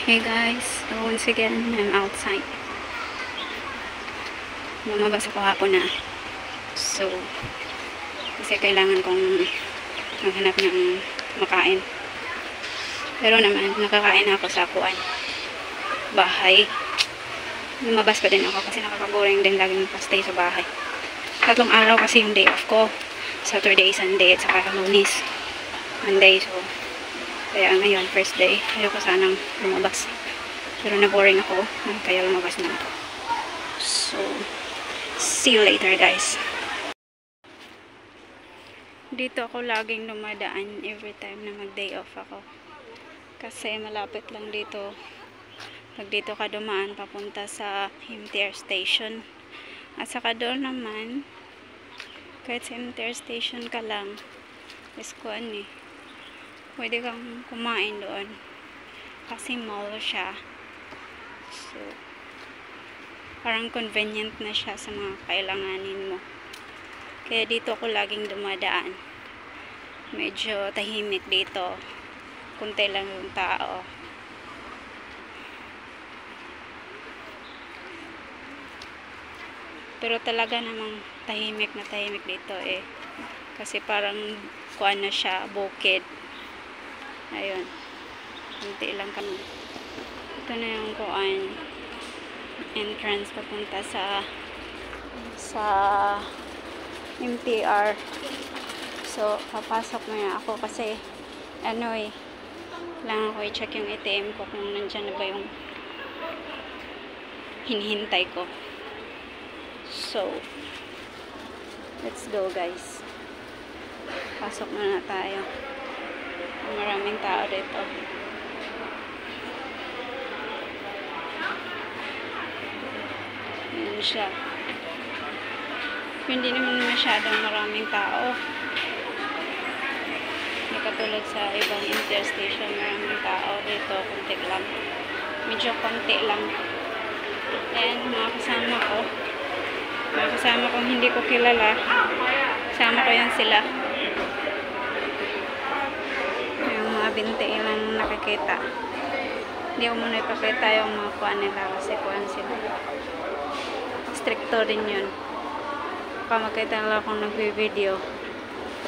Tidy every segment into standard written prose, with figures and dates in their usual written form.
Hey guys, so once again, I'm outside. Lumabas ako hapon na. So, kasi kailangan kong maghanap ng makain. Pero naman, nakakain ako sa bahay. Lumabas pa din ako kasi nakakaboring din lagi magpa-stay sa bahay. 3 araw kasi yung day off ko. Saturday, Sunday, at saka Lunes. Monday, so kaya ngayon, first day, ayoko sanang lumabas. Pero na-boring ako, kaya lumabas na ako. So, see you later guys. Dito ako laging dumadaan every time na mag-day off ako. Kasi malapit lang dito. Pag dito ka dumaan, papunta sa MTR station. At saka doon naman, kahit sa MTR station ka lang, is pwede kang kumain doon kasi mall siya, so parang convenient na siya sa mga kailanganin mo. Kaya dito ako laging dumadaan. Medyo tahimik dito, kunti lang yung tao. Pero talaga namang tahimik na tahimik dito kasi parang na siya, bukid. Ayun, kunti lang kami. Ito na yung entrance papunta sa MTR. So, papasok na ako kasi kailangan ko i-check yung ATM ko kung nandyan na ba yung hinihintay ko. So, let's go guys. Pasok na tayo. Maraming tao dito. Ayan siya. Hindi naman masyadong maraming tao. Hindi katulad sa ibang interstation, maraming tao dito. Konti lang. Medyo konti lang. And mga kasama ko. Mga kasama kong hindi ko kilala. Kasama ko yan sila. Binti lang nakikita. Hindi ko muna ipakita yung mga kuwan nila kasi kuwan sila. Stricto din yun. Baka makita nila kung nag-video.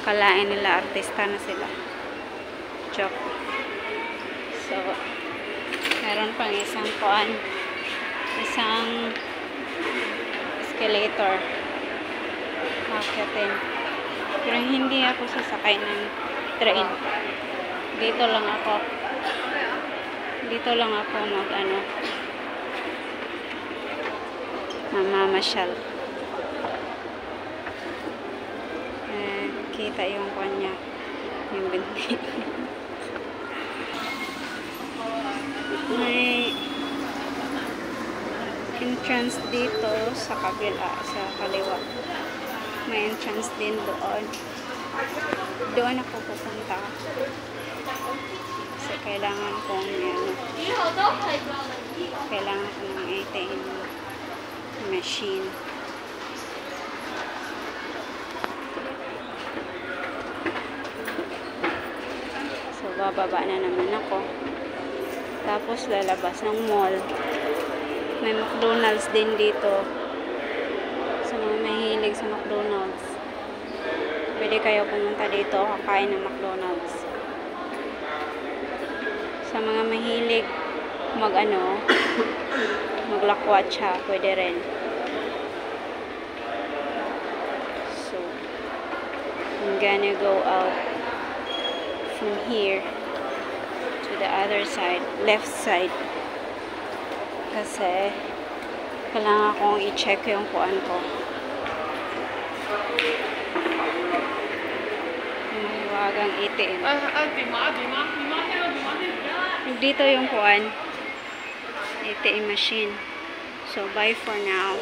Kalain nila artista na sila. Joke. So, meron pang isang kuwan. Isang escalator. Akitin. Pero hindi ako sasakay ng train. Dito lang ako mamamasyal. Kita yung kanya, yung binti. May entrance dito sa kabila, sa kaliwa. May entrance din doon. Doon ako pupunta. Kasi kailangan kong kailangan ko ng ATM machine. So bababa na naman ako. Tapos lalabas ng mall. May McDonald's din dito. Sa mga mahilig sa McDonald's, pwede kayo pumunta dito, kakain ng McDonald's. Sa mga mahilig maglakwatsa, pwede rin. So, I'm gonna go out from here to the other side, left side. Kasi kailangan kong i-check yung kuan ko. Mahiwagang ATM. Dito yung kuan, ATM machine. So, bye for now.